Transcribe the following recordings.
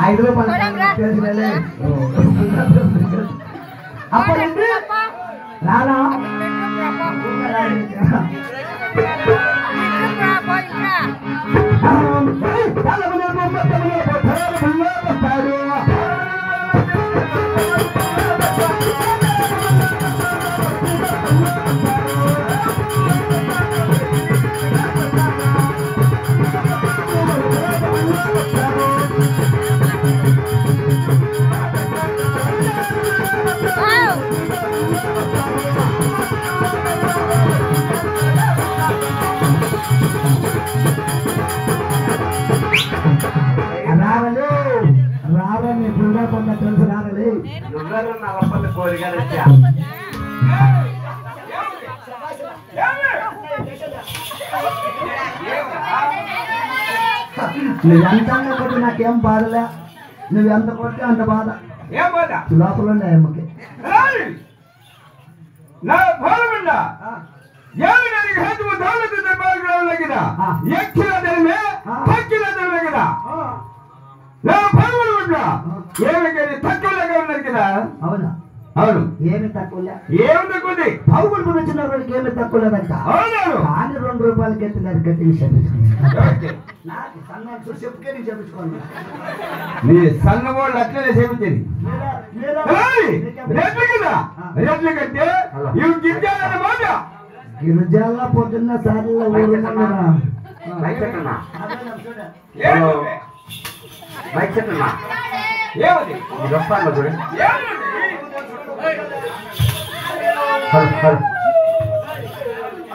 5 రూపాయలు తెలిసినలే అప్పుడంటే రాలా రావని చూడకుండా తెలుసు రావాలి నలపల్లి కోరికలు నువ్వెంత కొట్టి నాకేం బాధలే నువ్వెంత కొట్టి అంత బాధ ఏం బాధ లోపల ఉండే అమ్మకి నా బాధ ಯಾವನಿಗೆ ಹೆಚ್ಚು ದೌಲತ ಬಾಗಿಲಾಗಿದ ಎಕ್ಕಿನ ಧರ್ಮೆ ತಕ್ಕಿನ ಧರ್ಮಗಿದ ನಾವು ಭಾಗವಹಿಸಿದ ಏನಿಗೆ ತಕ್ಕಲಾಗಿದ అవునా అవును ఏమి తక్కువ ఏమి తక్కువది బాగుపడి వచ్చిన వాళ్ళకి ఏమి తక్కువ లేదంట అవును కానీ 2 రూపాయలకి ఎత్తున్నారు గట్టి చెప్పించుకోండి నీ సన్న వాళ్ళు అట్లనే చెప్పించింది రెడ్లు కదా రెడ్లు కంటే ఇవి గిరిజాల మాట గిరిజాల పొద్దున్న సార్లు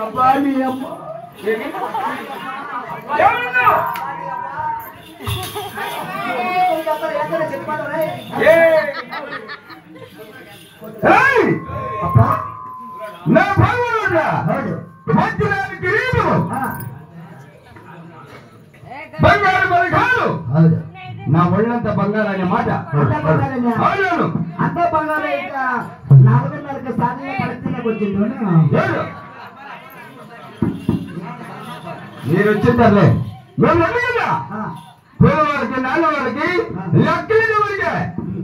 అబ్బా నీ అమ్మ నా భాగవతుడా మంచిదానికి రీతులు బంగారు బలగాలు నా ఒళ్ళంతా బంగారు అనే మాట అవును అంత బంగారు 4:30 సార్లు పరిస్థితిలోకి వచ్చింది మీరు వచ్చిందర్లే మేము కదా పేదవారికి నాన్నవారికి లెక్కలేని ఊరికే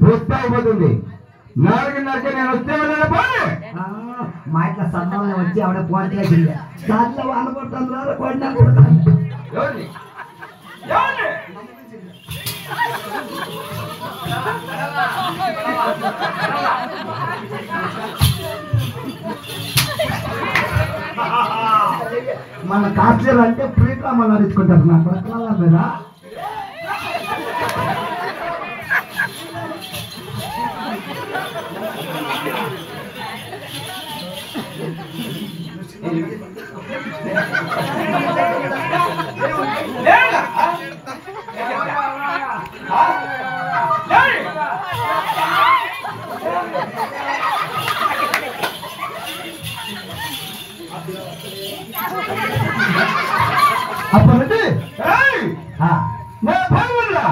పూర్తి అయిపోతుంది 4:30 నేను వస్తే పోనీ మా ఇట్లా సన్నంలో వచ్చి ఆవిడ పోటీ దాంట్లో వాళ్ళు కొడుతున్నారు కొడినా మన కాస్టర్ అంటే ప్రీకామలు నడుచుకుంటారు నా ప్రకటనల మీద అప్పుడు నా భాగవతుడా